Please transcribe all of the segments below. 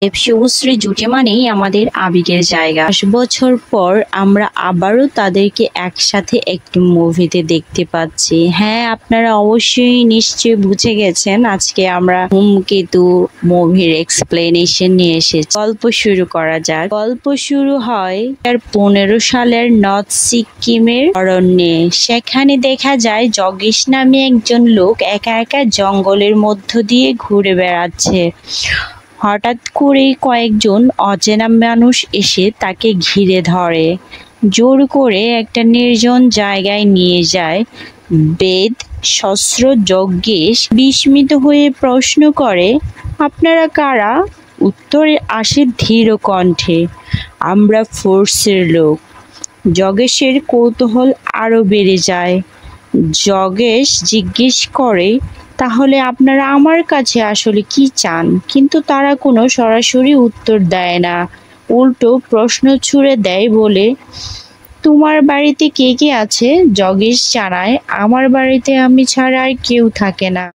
শুভশ্রী জুটি মানেই আমাদের আবেগের জায়গা। 10 বছর পর আমরা আবারও তাদেরকে একসাথে একটি মুভিতে দেখতে পাচ্ছি। হ্যাঁ, আপনারা অবশ্যই নিশ্চয়ই বুঝে গেছেন আজকে আমরা ধূমকেতু মুভির এক্সপ্লেনেশন নিয়ে এসেছি। গল্প শুরু করা যাক। গল্প শুরু হয় 2015 সালের নর্থ সিকিমের অরণ্যে। সেখানে দেখা যায় জগেশ নামে একজন লোক একা একা জঙ্গলের মধ্য দিয়ে ঘুরে বেড়াচ্ছে। হঠাৎ করেই কয়েকজন অচেনা মানুষ এসে তাকে ঘিরে ধরে, জোর করে একটা নির্জন জায়গায় নিয়ে যায়। বেদ শস্ত্র যজ্ঞেশ বিস্মিত হয়ে প্রশ্ন করে, আপনারা কারা? উত্তরে আসে ধীর কণ্ঠে, আমরা ফোর্সের লোক। যজ্ঞেশের কৌতূহল আরো বেড়ে যায়। যজ্ঞেশ জিজ্ঞেস করে, তাহলে আপনারা আমার কাছে আসলে কি চান? কিন্তু তারা কোনো সরাসরি উত্তর দেয় না, উল্টো প্রশ্ন ছুড়ে দেয় বলে, তোমার বাড়িতে কে কে আছে? যজ্ঞেশ জানায়, আমার বাড়িতে আমি ছাড়া আর কেউ থাকে না,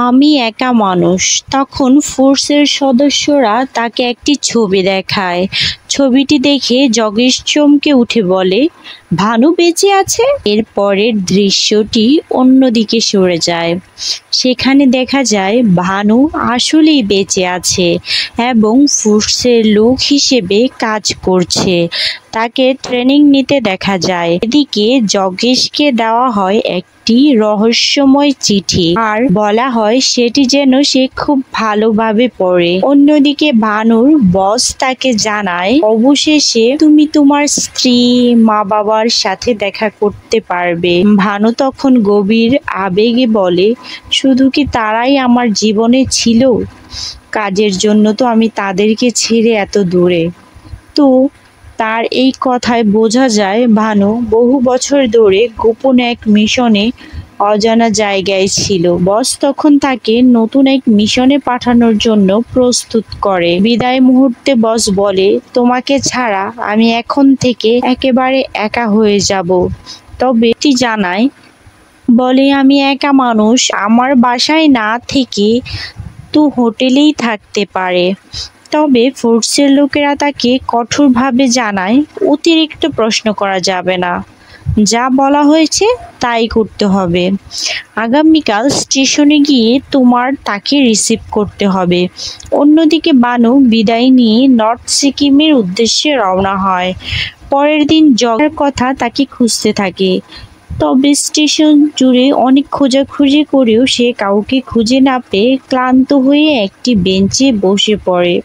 আমি একা মানুষ। তখন ফোর্সের সদস্যরা তাকে একটি ছবি দেখায়। ছবিটি দেখে যজ্ঞেশ চমকে উঠে বলে, ভানু বেঁচে আছে? এর পরের দৃশ্যটি অন্যদিকে সরে যায়। সেখানে দেখা যায় ভানু আসলেই বেঁচে আছে এবং ফোর্সের লোক হিসেবে কাজ করছে। তাকে ট্রেনিং নিতে দেখা যায়। এদিকে যজ্ঞেশকে দেওয়া হয় একটি রহস্যময় চিঠি আর বলা হয় সেটি যেন সে খুব ভালোভাবে পড়ে। অন্যদিকে ভানুর বস তাকে জানায়, অবশেষে তুমি তোমার স্ত্রী মা বাবার সাথে দেখা করতে পারবে। ভানু তখন গভীর আবেগে বলে, শুধু কি তারাই আমার জীবনে ছিল? কাজের জন্য তো আমি তাদেরকে ছেড়ে এত দূরে। তো তার এই কথায় বোঝা যায় ভানু বহু বছর ধরে গোপন এক মিশনে অজানা জায়গায় ছিল। বস তখন তাকে নতুন এক মিশনে পাঠানোর জন্য প্রস্তুত করে। বিদায় মুহূর্তে বস বলে, তোমাকে ছাড়া আমি এখন থেকে একেবারে একা হয়ে যাব। তবে এটি জানায়, বলে আমি একা মানুষ, আমার বাসায় না থেকে তো হোটেলেই থাকতে পারে। তবে ফোর্সের লোকেরা তাকে কঠোরভাবে জানায়, অতিরিক্ত প্রশ্ন করা যাবে না, যা বলা হয়েছে তাই করতে হবে। আগামীকাল স্টেশনে গিয়ে তোমার তাকে রিসিভ করতে হবে। অন্যদিকে বানু বিদায় নিয়ে নর্থ সিকিমের উদ্দেশ্যে রওনা হয়। পরের দিন জগের কথা তাকে খুঁজতে থাকে। তবে স্টেশন জুড়ে অনেক খোঁজাখুঁজি করেও সে কাউকে খুঁজে না পেয়ে ক্লান্ত হয়ে একটি বেঞ্চে বসে পড়ে।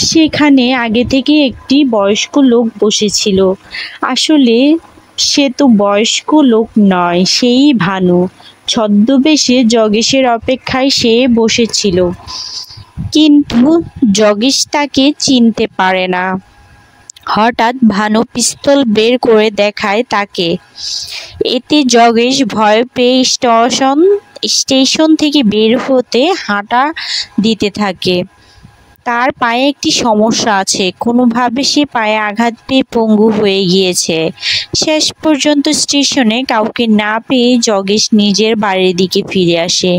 সেখানে আগে থেকে একটি বয়স্ক লোক বসেছিল। আসলে সে তো বয়স্ক লোক নয়, সেই ভানু। ছদ্মবেশে যজ্ঞেশের অপেক্ষায় সে বসেছিল, কিন্তু যজ্ঞেশ তাকে চিনতে পারে না। হঠাৎ ভানু পিস্তল বের করে দেখায় তাকে। এতে যজ্ঞেশ ভয় পেয়ে স্টেশন থেকে বের হতে হাঁটা দিতে থাকে। তার পায়ে একটি সমস্যা আছে, কোনোভাবে সে পায়ে আঘাত পেয়ে পঙ্গু হয়ে গিয়েছে। শেষ পর্যন্ত স্টেশনে কাউকে না পেয়ে যজ্ঞেশ নিজের বাড়ির দিকে ফিরে আসে।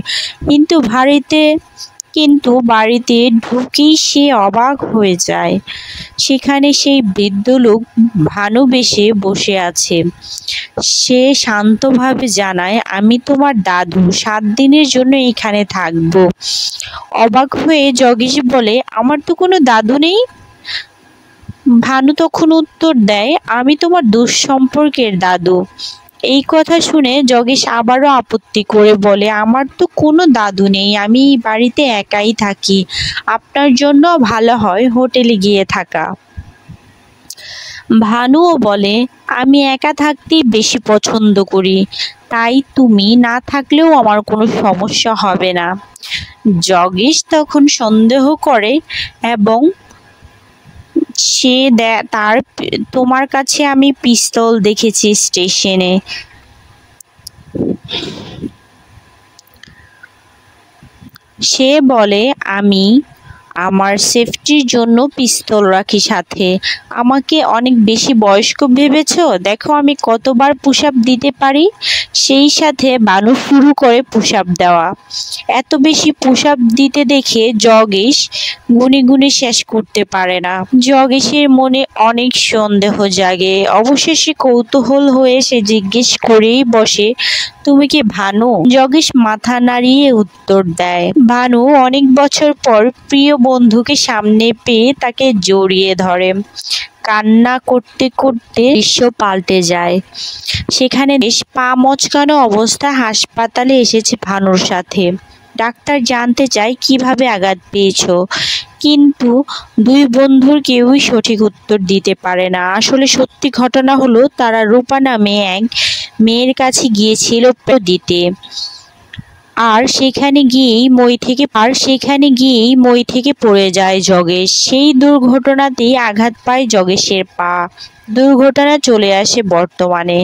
কিন্তু বাড়িতে ঢুকেই সে অবাক হয়ে যায়। সেখানে সেই বৃদ্ধ লোক ভানু বেশে বসে আছে। সে শান্তভাবে জানায়, আমি তোমার দাদু, 7 দিনের জন্য এখানে থাকবো। অবাক হয়ে যজ্ঞেশ বলে, আমার তো কোনো দাদু নেই। ভানু তখন উত্তর দেয়, আমি তোমার দুঃসম্পর্কের দাদু। এই কথা শুনে যজ্ঞেশ আবারও আপত্তি করে বলে, আমার তো কোনো দাদু নেই, আমি এই বাড়িতে একাই থাকি, আপনার জন্য ভালো হয় হোটেলে গিয়ে থাকা। ভানুও বলে, আমি একা থাকতেই বেশি পছন্দ করি, তাই তুমি না থাকলেও আমার কোনো সমস্যা হবে না। যজ্ঞেশ তখন সন্দেহ করে এবং সে তোমার কাছে আমি পিস্তল দেখেছি স্টেশনে। সে বলে, আমার সেফটির জন্য পিস্তল রাখি সাথে। আমাকে অনেক বেশি বয়স্ক ভেবেছো? দেখো আমি কতবার পুশ আপ দিতে পারি। সেই সাথে বানু শুরু করে পুশ আপ দেওয়া। এত বেশি পুশ আপ দিতে দেখে জগেশ গুনে গুনে শেষ করতে পারে না। জগেশের মনে অনেক সন্দেহ জাগে। অবশেষে কৌতূহল হয়ে সে জিজ্ঞেস করেই বসে, তুমি কি ভানু? জগেশ মাথা নাড়িয়ে উত্তর দেয়, ভানু অনেক বছর পর প্রিয় বন্ধুকে সামনে পেয়ে তাকে জড়িয়ে ধরে। কান্না করতে করতে দৃশ্য পাল্টে যায়। সেখানে বেশ পা মচকানো অবস্থায় হাসপাতালে এসেছে ভানুর সাথে। ডাক্তার জানতে চায় কিভাবে আঘাত পেয়েছো, কিন্তু দুই বন্ধুর কেউই সঠিক উত্তর দিতে পারে না। আসলে সত্যি ঘটনা হলো তারা রূপা নামে এক মেয়ের কাছে গিয়েছিল দিতে, আর সেখানে গিয়েই মই থেকে পড়ে যায় জগেশ। সেই দুর্ঘটনাতেই আঘাত পায় জগেশের পা। দুর্ঘটনা চলে আসে বর্তমানে।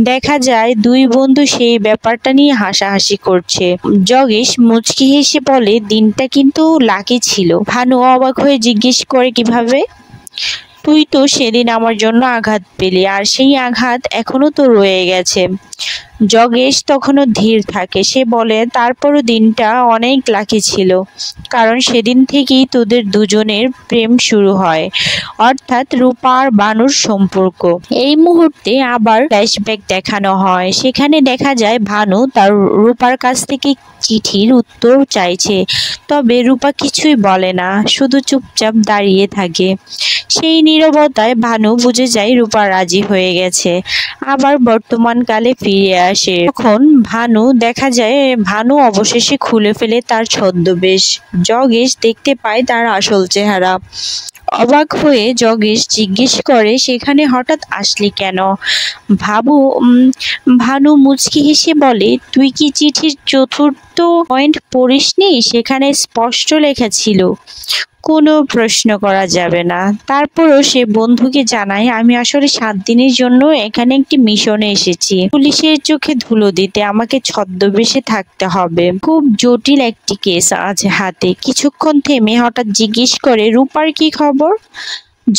দেখা যায় দুই বন্ধু সেই ব্যাপারটা নিয়ে হাসাহাসি করছে। জগেশ মুচকি হেসে বলে, দিনটা কিন্তু লাকি ছিল। ভানু অবাক হয়ে জিজ্ঞেস করে, কিভাবে? তুই তো সেদিন আমার জন্য আঘাত পেলি, আর সেই আঘাত এখনো তো রয়ে গেছে। জগেশ তখনও ধীর থাকে। সে বলে, তারপরও দিনটা অনেক লাকি ছিল, কারণ সেদিন থেকেই তোদের দুজনের প্রেম শুরু হয়, অর্থাৎ রূপা আর বানুর সম্পর্ক। এই মুহূর্তে আবার ফ্ল্যাশব্যাক দেখানো হয়। সেখানে দেখা যায় ভানু তার রূপার কাছ থেকে চিঠির উত্তর চাইছে, তবে রূপা কিছুই বলে না, শুধু চুপচাপ দাঁড়িয়ে থাকে। সেই নীরবতায় ভানু বুঝে যায় রূপা রাজি হয়ে গেছে। আবার বর্তমানকালে ফিরে আসে। তখন দেখা যায় ভানু অবশেষে খুলে ফেলে তার ছদ্মবেশ। জগেশ দেখতে পায় তার আসল চেহারা। অবাক হয়ে জগেশ জিজ্ঞেস করে, সেখানে হঠাৎ আসলি কেন? ভানু মুচকি হেসে বলে, তুই কি চিঠির চতুর্থ পয়েন্ট পড়িসনি? সেখানে স্পষ্ট লেখা ছিল কোনো প্রশ্ন করা যাবে না। তারপরও সে বন্ধুকে জানায়, আমি আসলে 7 দিনের জন্য এখানে একটি মিশনে এসেছি। পুলিশের চোখে ধুলো দিতে আমাকে ছদ্মবেশে থাকতে হবে। খুব জটিল একটি কেস আছে হাতে। কিছুক্ষণ থেমে হঠাৎ জিজ্ঞেস করে, রূপার কি খবর?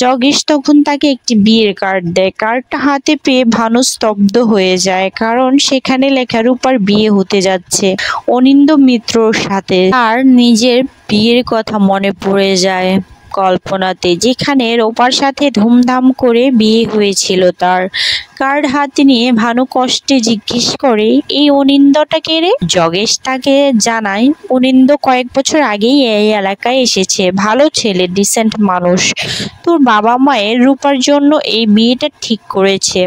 জগেশ তখন তাকে একটি বিয়ের কার্ড দেয়। কার্ডটা হাতে পেয়ে ভানু স্তব্ধ হয়ে যায়, কারণ সেখানে লেখা রূপার বিয়ে হতে যাচ্ছে অনিন্দ মিত্রর সাথে। আর নিজের বিয়ের কথা মনে পড়ে যায় কল্পনাতে, যেখানে রূপার সাথে ধুমধাম করে বিয়ে হয়েছিল তার। কার্ড হাতে নিয়ে ভানু কষ্টে জিজ্ঞেস করে, এই অনিন্দটা কে রে? জগেশ তাকে জানায়, অনিন্দ কয়েক বছর আগেই এই এলাকায় এসেছে, ভালো ছেলে, ডিসেন্ট মানুষ। তোর বাবা মায়ের রূপার জন্য এই বিয়েটা ঠিক করেছে।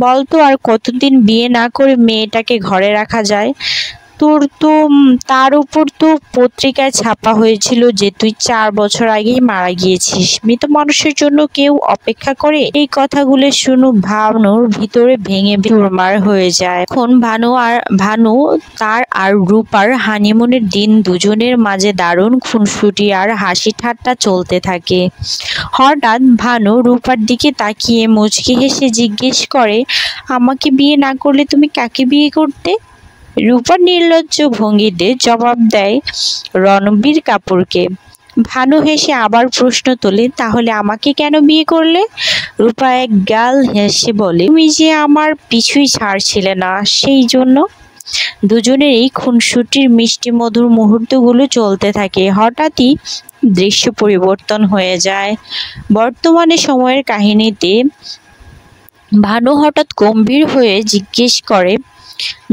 বলতো আর কতদিন বিয়ে না করে মেয়েটাকে ঘরে রাখা যায়? তার উপর তো পত্রিকায় ছাপা হয়েছিল যে তুই 4 বছর আগেই মারা গিয়েছিস। মৃত মানুষের জন্য কেউ অপেক্ষা করে? এই কথাগুলো শুনে ভানুর ভিতরে ভেঙে চুরমার হয়ে যায়। এখন ভানু তার আর রূপার হানিমুনের দিন, দুজনের মাঝে দারুণ খুনসুটি আর হাসি ঠাট্টা চলতে থাকে। হঠাৎ ভানু রূপার দিকে তাকিয়ে মুচকি হেসে জিজ্ঞেস করে, আমাকে বিয়ে না করলে তুমি কাকে বিয়ে করতে? রূপা নির্লজ্জ ভঙ্গিতে জবাব দেয়, রণবীর কাপুরকে। ভানু হেসে আবার প্রশ্ন তোলে, তাহলে আমাকে কেন বিয়ে করলে? রূপা এক গাল হেসে বলে, তুমি যে আমার পিছুই ছাড়ছিলে না, সেই জন্য। দুজনের এই খুনসুটির মিষ্টি মধুর মুহূর্তগুলো চলতে থাকে। হঠাৎই দৃশ্য পরিবর্তন হয়ে যায়। বর্তমানে সময়ের কাহিনীতে ভানু হঠাৎ গম্ভীর হয়ে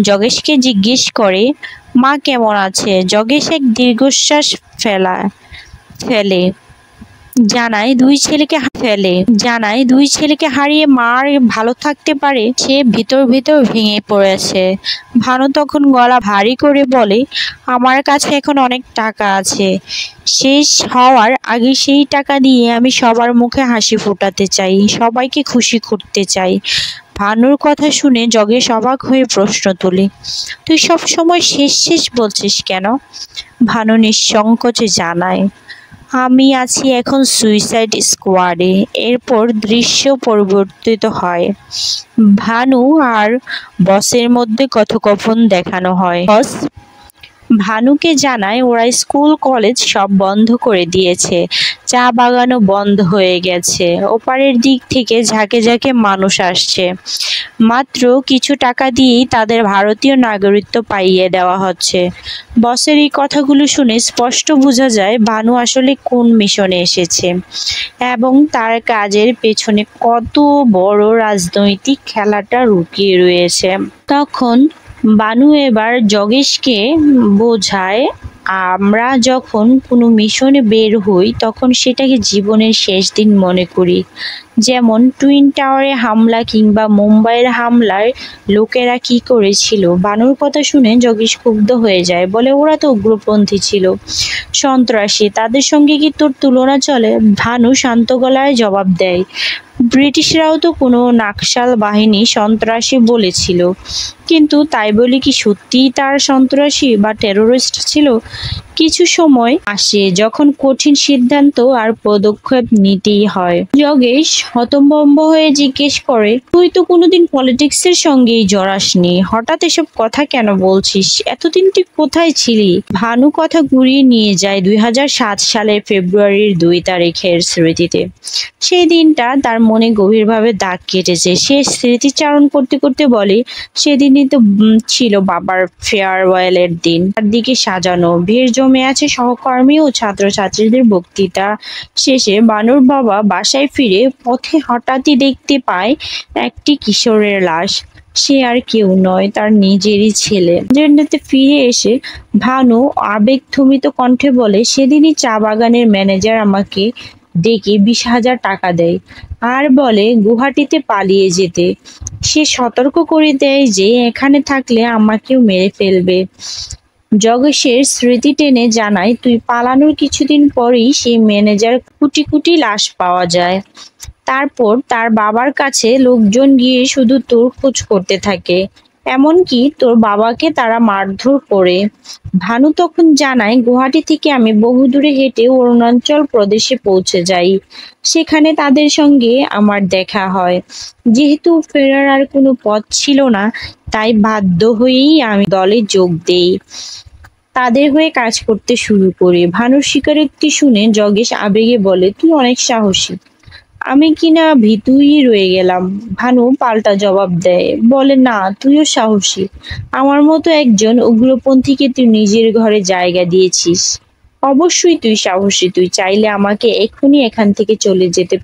জগেশকে জিজ্ঞেস করে, মা কেমন আছে? জগেশ এক দীর্ঘশ্বাস ফেলে জানায়, দুই ছেলেকে হারিয়ে মা আর ভালো থাকতে পারে? সে ভিতর ভেঙে পড়েছে। ভানু তখন গলা ভারী করে বলে, আমার কাছে এখন অনেক টাকা আছে। শেষ হওয়ার আগে সেই টাকা দিয়ে আমি সবার মুখে হাসি ফোটাতে চাই, সবাইকে খুশি করতে চাই। ভানুর কথা শুনে জগেশ অবাক হয়ে প্রশ্ন তোলে, তুই সব সময় শেষ বলছিস কেন? ভানু নিঃসংকোচে জানায়, আমি আছি এখন সুইসাইড স্কোয়াডে। এরপর দৃশ্য পরিবর্তিত হয়। ভানু আর বসের মধ্যে কথোপকথন দেখানো হয়। বস, ভানুকে জানায় ওরা স্কুল কলেজ সব বন্ধ করে দিয়েছে, চা বাগানও বন্ধ হয়ে গেছে, ওপারের দিক থেকে ঝাঁকে ঝাঁকে মানুষ আসছে, মাত্র কিছু টাকা দিয়েই তাদের ভারতীয় নাগরিকত্ব পাইয়ে দেওয়া হচ্ছে। বসের এই কথাগুলো শুনে স্পষ্ট বোঝা যায় ভানু আসলে কোন মিশনে এসেছে এবং তার কাজের পেছনে কত বড় রাজনৈতিক খেলাটা লুকিয়ে রয়েছে। তখন বানু এবার যোগেশকে বোঝায়, আমরা যখন কোনো মিশনে বের হই তখন সেটাকে জীবনের শেষ দিন মনে করি। যেমন টুইন টাওয়ারে হামলা কিংবা মুম্বাইয়ের হামলায় লোকেরা কি করেছিল। বানুর কথা শুনে যোগেশ ক্ষুব্ধ হয়ে যায়, বলে ওরা তো উগ্রপন্থী ছিল, সন্ত্রাসী, তাদের সঙ্গে কি তোর তুলনা চলে? ভানু শান্ত গলায় জবাব দেয়, ব্রিটিশরাও তো কোনো নাকশাল বাহিনী সন্ত্রাসী বলেছিল, কিন্তু তাই বলে কি সত্যিই তার সন্ত্রাসী বা টেরোরিস্ট ছিল? কিছু সময় আসে যখন কঠিন সিদ্ধান্ত আর পদক্ষেপ নিতেই হয়। যোগেশ হতভম্ব হয়ে জিজ্ঞেস করে, তুই তো কোনোদিন পলিটিক্সের সঙ্গেই জড়াসনি, হঠাৎ এসব কথা কেন বলছিস? এতদিন তুই কোথায় ছিলি? ভানু কথা ঘুরিয়ে নিয়ে যায় 2007 সালের ফেব্রুয়ারির 2 তারিখের স্মৃতিতে। সেই দিনটা তার মনে গভীরভাবে দাগ কেটেছে। সে স্মৃতিচারণ করতে করতে বলে, সেদিনই তো ছিল বাবার ফেয়ারওয়েলের দিন, চারদিকে সাজানো, ভিড় জমে আছে, সহকর্মী ও ছাত্রছাত্রীদের বক্তৃতা শেষে বানুর বাবা বাসায় ফিরে পথে হঠাৎই দেখতে পায় একটি কিশোরের লাশ। সে আর কেউ নয়, তার নিজেরই ছেলে। জেন্নাতে ফিরে এসে ভানু আবেগ থমিত কণ্ঠে বলে, সেদিনই চা বাগানের ম্যানেজার আমাকে ডেকে 20,000 টাকা দেয় আর বলে গুয়াহাটিতে পালিয়ে যেতে। সে সতর্ক করে দেয় যে এখানে থাকলে আমাকেও মেরে ফেলবে। যোগেশের স্মৃতি টেনে জানায়, তুই পালানোর কিছুদিন পরেই সেই ম্যানেজার কোটি কোটি লাশ পাওয়া যায়। তারপর তার বাবার কাছে লোকজন গিয়ে শুধু তোর খোঁজ করতে থাকে, এমনকি তোর বাবাকে তারা মারধর করে। ভানু তখন জানায়, গুয়াহাটি থেকে আমি বহুদূরে হেঁটে অরুণাচল প্রদেশে পৌঁছে যাই। সেখানে তাদের সঙ্গে আমার দেখা হয়। যেহেতু ফেরার আর কোনো পথ ছিল না, তাই বাধ্য হয়েই আমি দলে যোগ দেই, তাদের হয়ে কাজ করতে শুরু করি। ভানুর স্বীকারোক্তি শুনে যোগেশ আবেগে বলে, তুই অনেক সাহসী। আমি কিনা ভীতুই রয়ে গেলাম। ভানু পাল্টা জবাব দেয়, বলে, না, তুইও সাহসী। আমার মতো একজন উগ্রপন্থীকে তুই নিজের ঘরে জায়গা দিয়েছিস। অবশ্যই তুই সাহসী। তুই চাইলে আমাকে এক্ষুনি এখান থেকে চলে যেতে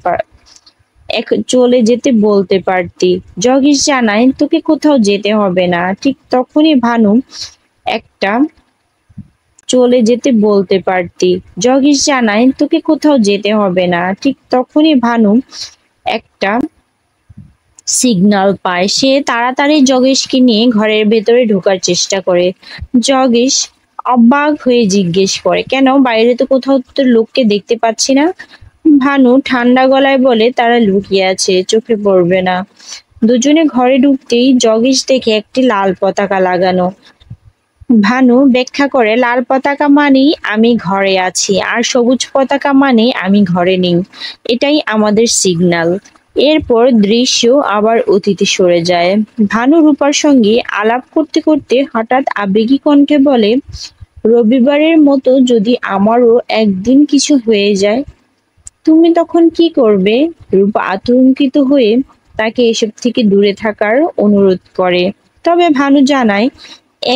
বলতে পারতি। যোগেশ জানায়, তোকে কোথাও যেতে হবে না। ঠিক তখনই ভানু একটা চলে যেতে বলতে পারতি। যোগেশ জানায়, তোকে কোথাও যেতে হবে না। ঠিক তখনই ভানু একটা সিগন্যাল পায়। সে তাড়াতাড়ি যোগেশকে নিয়ে ঘরের ভেতরে ঢোকার চেষ্টা করে। যোগেশ অবাক হয়ে জিজ্ঞেস করে, কেন? বাইরে তো কোথাও তোর লোককে দেখতে পাচ্ছি না। ভানু ঠান্ডা গলায় বলে, তারা লুকিয়ে আছে, চোখে পড়বে না। দুজনে ঘরে ঢুকতেই যোগেশ দেখে একটি লাল পতাকা লাগানো। ভানু ব্যাখ্যা করে, লাল পতাকা মানেই আমি ঘরে আছি, আর সবুজ পতাকা মানে আমি ঘরে নেই। এটাই আমাদের সিগন্যাল। এরপর দৃশ্য আবার অতীতে সরে যায়। ভানু রূপার সঙ্গে আলাপ করতে করতে হঠাৎ আবেগী কণ্ঠে বলে, রবিবারের মতো যদি আমারও একদিন কিছু হয়ে যায়, তুমি তখন কি করবে? রূপা আতঙ্কিত হয়ে তাকে এসব থেকে দূরে থাকার অনুরোধ করে। তবে ভানু জানায়,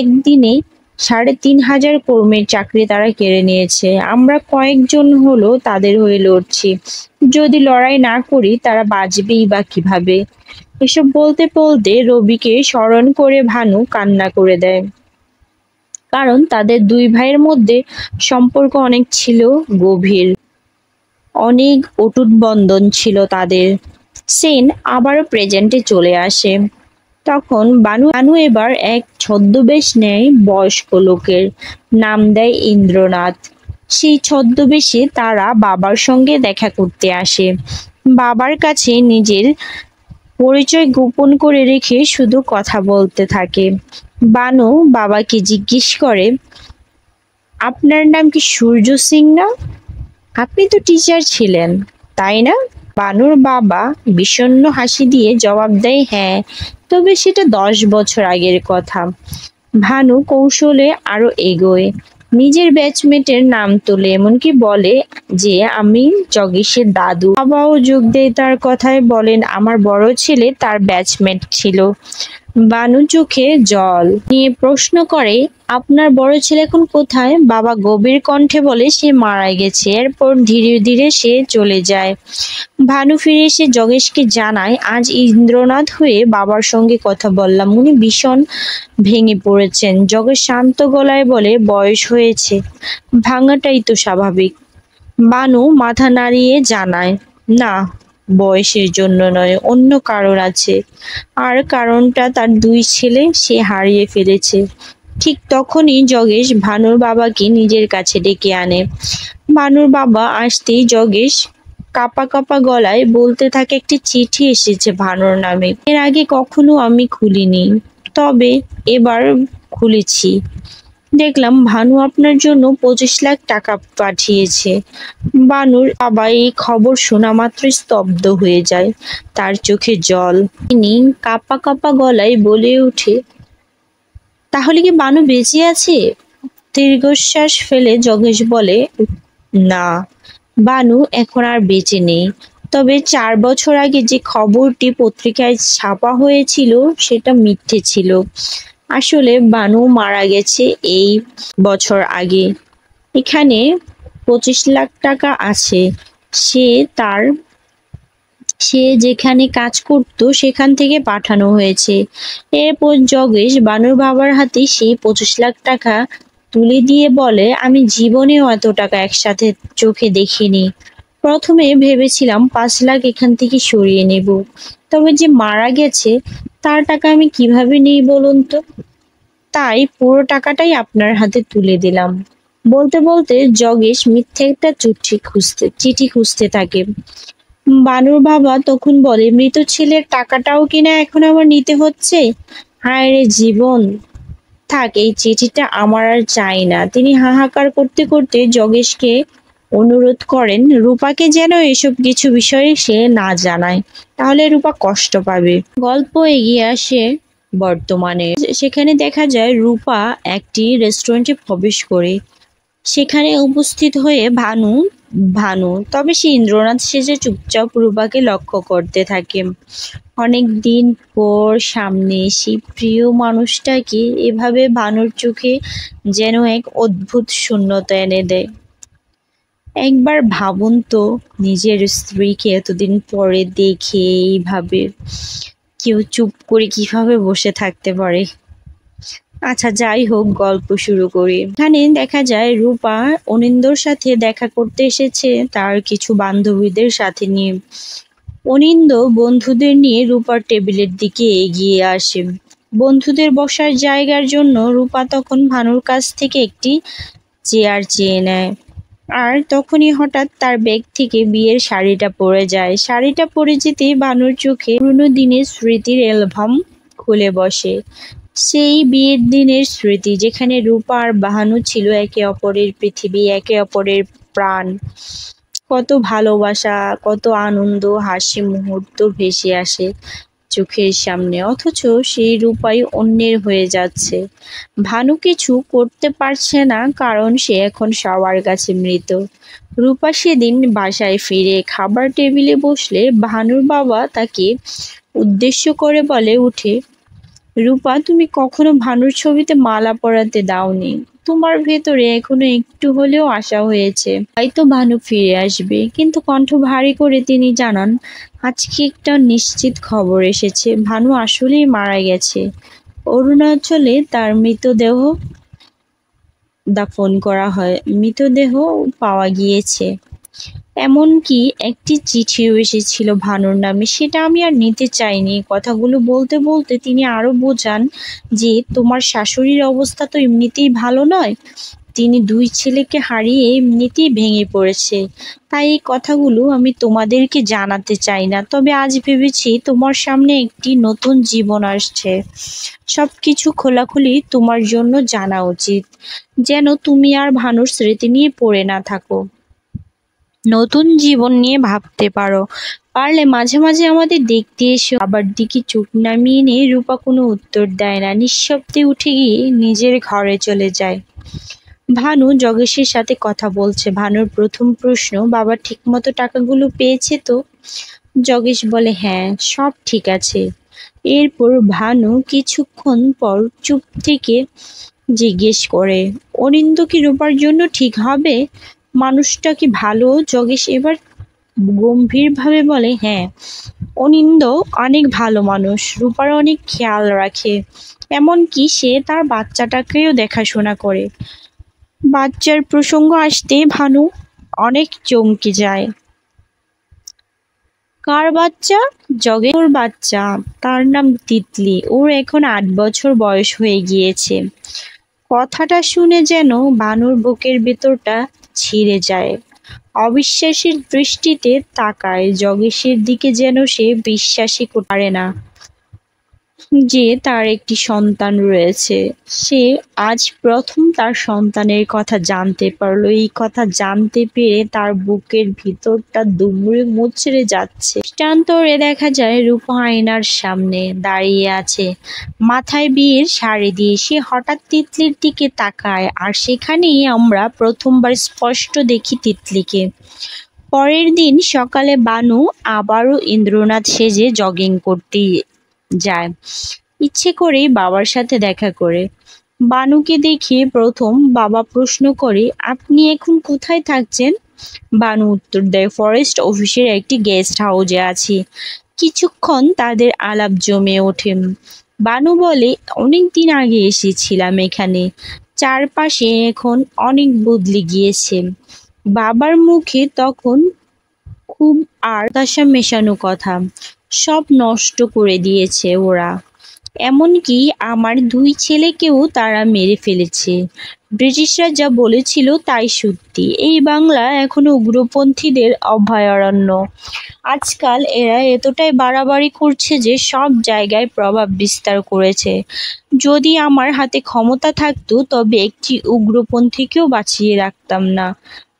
একদিনে 3,500 কর্মীর চাকরি তারা কেড়ে নিয়েছে। আমরা কয়েকজন হলো তাদের হয়ে লড়ছি। যদি লড়াই না করি তারা বাঁচবেই বা কিভাবে? এসব বলতে বলতে রবিকে স্মরণ করে ভানু কান্না করে দেয়। কারণ তাদের দুই ভাইয়ের মধ্যে সম্পর্ক অনেক ছিল গভীর, অনেক অটুট বন্ধন ছিল তাদের। সেন আবারও প্রেজেন্টে চলে আসে। তখন বানু এবার এক ছদ্মবেশ নেয় বয়স্ক লোকের, নাম দেয় ইন্দ্রনাথ। সেই ছদ্মবেশে তারা বাবার সঙ্গে দেখা করতে আসে। বাবার কাছে নিজের পরিচয় গোপন করে রেখে শুধু কথা বলতে থাকে। বানু বাবাকে জিজ্ঞেস করে, আপনার নাম কি সূর্য সিং না? আপনি তো টিচার ছিলেন, তাই না? বানুর বাবা বিষণ্ণ হাসি দিয়ে জবাব দেয়, হ্যাঁ, তবে সেটা 10 বছর আগের কথা। ভানু কৌশলে আরো এগোয়, নিজের ব্যাচমেটের নাম তোলে, এমনকি বলে যে আমি জগেশের দাদু। বাবাও যোগ দেয় তার কথায়, বলেন আমার বড় ছেলে তার ব্যাচমেট ছিল। বানু চোখে জল নিয়ে প্রশ্ন করে, আপনার বড় ছেলে এখন কোথায়? বাবা গভীর কণ্ঠে বলে, সে মারা গেছে। এরপর ধীরে ধীরে সে চলে যায়। ভানু ফিরে এসে যোগেশকে জানায়, আজ ইন্দ্রনাথ হয়ে বাবার সঙ্গে কথা বললাম, উনি ভীষণ ভেঙে পড়েছেন। যোগেশ শান্ত গলায় বলে, বয়স হয়েছে, ভাঙাটাই তো স্বাভাবিক। বানু মাথা নাড়িয়ে জানায়, না, বয়সের জন্য নয়, অন্য কারণ আছে। আর কারণটা তার দুই ছেলে সে হারিয়ে ফেলেছে। ঠিক তখনই যোগেশ ভানুর বাবাকে নিজের কাছে ডেকে আনে। ভানুর বাবা আসতেই যোগেশ কাঁপা কাঁপা গলায় বলতে থাকে, একটি চিঠি এসেছে ভানুর নামে, এর আগে কখনো আমি খুলিনি, তবে এবার খুলেছি। দেখলাম ভানু আপনার জন্য 25 লাখ টাকা পাঠিয়েছে। বানুর বাবা এই খবর শোনা মাত্র স্তব্ধ হয়ে যায়, তার চোখে জল। তিনি কাঁপা কাঁপা গলায় বলে ওঠে, তাহলে কি বানু বেঁচে আছে? দীর্ঘশ্বাস ফেলে যোগেশ বলে, না, বানু এখন আর বেঁচে নেই। তবে 4 বছর আগে যে খবরটি পত্রিকায় ছাপা হয়েছিল সেটা মিথ্যে ছিল। আসলে বানু মারা গেছে এই বছর আগে। এখানে 25 লাখ টাকা আছে, সে তার সে যেখানে কাজ করত সেখান থেকে পাঠানো হয়েছে। এরপর যোগেশ বানুর বাবার হাতে সেই 25 লাখ টাকা তুলে দিয়ে বলে, আমি জীবনেও এত টাকা একসাথে চোখে দেখিনি। প্রথমে ভেবেছিলাম 5 লাখ এখান থেকে সরিয়ে নেব, তবে যে মারা গেছে তার টাকা আমি কিভাবে নেই বলুন তো। তাই পুরো টাকাটাই আপনার হাতে তুলে দিলাম। বলতে বলতে যোগেশ মিথ্যে একটা চিঠি খুঁজতে থাকে। বানুর বাবা তখন বলে, মৃত ছেলের টাকাটাও কিনা এখন আমার নিতে হচ্ছে? হায় রে জীবন, থাক, এই চিঠিটা আমার আর চাই না। তিনি হাহাকার করতে করতে যোগেশকে অনুরোধ করেন রূপাকে যেন এসব কিছু বিষয়ে সে না জানায়, তাহলে রূপা কষ্ট পাবে। গল্প এগিয়ে আসে বর্তমানে। সেখানে দেখা যায় রূপা একটি রেস্টুরেন্টে প্রবেশ করে। সেখানে উপস্থিত হয়ে ভানু ভানু তবে সে ইন্দ্রনাথ সেজে চুপচাপ রূপাকে লক্ষ্য করতে থাকে। অনেক দিন পর সামনে সেই প্রিয় মানুষটাকে এভাবে ভানুর চোখে যেন এক অদ্ভুত শূন্যতা এনে দেয়। একবার ভাবুন তো, নিজের স্ত্রীকে এতদিন পরে দেখে এইভাবে কেউ চুপ করে কিভাবে বসে থাকতে পারে। আচ্ছা, যাই হোক, গল্প শুরু করি। এখানে দেখা যায় রূপা অনিন্দর সাথে দেখা করতে এসেছে তার কিছু বান্ধবীদের সাথে নিয়ে। অনিন্দ বন্ধুদের নিয়ে রূপার টেবিলের দিকে এগিয়ে আসে। বন্ধুদের বসার জায়গার জন্য রূপা তখন ভানুর কাছ থেকে একটি চেয়ার চেয়ে নেয়। আর তখনই হঠাৎ তার ব্যাগ থেকে বিয়ের শাড়িটা পড়ে যায়। শাড়িটা পরে যেতেই ভানুর চোখে পুরনো দিনের স্মৃতির অ্যালবাম খুলে বসে। সেই বিয়ের দিনের স্মৃতি, যেখানে রূপা আর ভানু ছিল একে অপরের পৃথিবী, একে অপরের প্রাণ। কত ভালোবাসা, কত আনন্দ, হাসি মুহূর্ত ভেসে আসে চোখের সামনে, অথচ সেই রূপাই অন্যের হয়ে যাচ্ছে। ভানু কিছু করতে পারছে না, কারণ সে এখন সবার কাছে মৃত। রূপা সেদিন বাসায় ফিরে খাবার টেবিলে বসলে ভানুর বাবা তাকে উদ্দেশ্য করে বলে উঠে, রূপা, তুমি কখনো ভানুর ছবিতে মালা পরাতে দাওনি। তোমার ভেতরে এখনো একটু হলেও আশা হয়েছে হয়তো ভানু ফিরে আসবে। কিন্তু কণ্ঠ ভারী করে তিনি জানান, আজকে একটা নিশ্চিত খবর এসেছে, ভানু আসলেই মারা গেছে। অরুণাচলে তার মৃতদেহ পাওয়া গিয়েছে। এমনকি একটি চিঠিও এসেছিল ভানুর নামে, সেটা আমি আর নিতে চাইনি। কথাগুলো বলতে বলতে তিনি আরো বোঝান যে তোমার শাশুড়ির অবস্থা তো এমনিতেই ভালো নয়, তিনি দুই ছেলেকে হারিয়ে এমনিতেই ভেঙে পড়েছে। তাই এই কথাগুলো আমি তোমাদেরকে জানাতে চাই না, তবে আজ ভেবেছি তোমার সামনে একটি নতুন জীবন আসছে, সবকিছু খোলাখুলি তোমার জন্য জানা উচিত, যেন তুমি আর ভানুর স্মৃতি নিয়ে পড়ে না থাকো, নতুন জীবন নিয়ে ভাবতে পারো। পারলে মাঝে মাঝে আমাদের দেখতে এসো। আবার দিকে চোখ নামিয়ে নিয়ে রূপা কোনো উত্তর দেয় না, নিঃশব্দে উঠে গিয়ে নিজের ঘরে চলে যায়। ভানু যোগেশের সাথে কথা বলছে। ভানুর প্রথম প্রশ্ন, বাবা ঠিকমতো টাকাগুলো পেয়েছে তো? যোগেশ বলে হ্যাঁ, সব ঠিক আছে। এরপর ভানু কিছুক্ষণ পর চুপ থেকে জিজ্ঞেস করে, অরিন্দ কি রূপার জন্য ঠিক হবে? মানুষটা কি ভালো? যোগেশ এবার গম্ভীরভাবে বলে, হ্যাঁ, অনিন্দ অনেক ভালো মানুষ, রূপার অনেক খেয়াল রাখে, এমনকি সে তার বাচ্চাটাকেও দেখাশোনা করে। বাচ্চার প্রসঙ্গ আসতে ভানু অনেক চমকে যায়। কার বাচ্চা? জগের বাচ্চা, তার নাম তিতলি, ওর এখন ৮ বছর বয়স হয়ে গিয়েছে। কথাটা শুনে যেন ভানুর বুকের ভেতরটা ছিঁড়ে যায়। অবিশ্বাসের দৃষ্টিতে তাকায় যোগেশের দিকে, যেন সে বিশ্বাসই করতে পারে না যে তার একটি সন্তান রয়েছে। সে আজ প্রথম তার সন্তানের কথা জানতে পারলো। এই কথা জানতে পেরে তার বুকের ভিতরটা দুমড়ে মুচড়ে যাচ্ছে। দৃষ্টান্তরে দেখা যায় রূপা আয়নার সামনে দাঁড়িয়ে আছে, মাথায় বিয়ের শাড়ি দিয়ে। সে হঠাৎ তিতলির দিকে তাকায়, আর সেখানেই আমরা প্রথমবার স্পষ্ট দেখি তিতলিকে। পরের দিন সকালে বানু আবারও ইন্দ্রনাথ সেজে জগিং করতে যায়, ইচ্ছে করেই বাবার সাথে দেখা করে। বানুকে দেখে প্রথম বাবা প্রশ্ন করে, আপনি এখন কোথায় থাকছেন? বানু উত্তর দেয়, ফরেস্ট অফিসের একটি গেস্ট হাউসে আছি। কিছুক্ষণ তাদের আলাপ জমে ওঠে। বানু বলে, অনেক দিন আগে এসেছিলাম এখানে, চারপাশে এখন অনেক বদলে গিয়েছে। বাবার মুখে তখন খুব আর হতাশা মেশানো কথা, সব নষ্ট করে দিয়েছে ওরা, এমনকি আমার 2 ছেলেকেও তারা মেরে ফেলেছে। ব্রিটিশরা যা বলেছিল তাই সত্যি, এই বাংলা এখনো উগ্রপন্থীদের অভয়ারণ্য। আজকাল এরা এতটাই বাড়াবাড়ি করছে যে সব জায়গায় প্রভাব বিস্তার করেছে। যদি আমার হাতে ক্ষমতা থাকতো তবে একটি উগ্রপন্থীকেও বাঁচিয়ে রাখতাম না।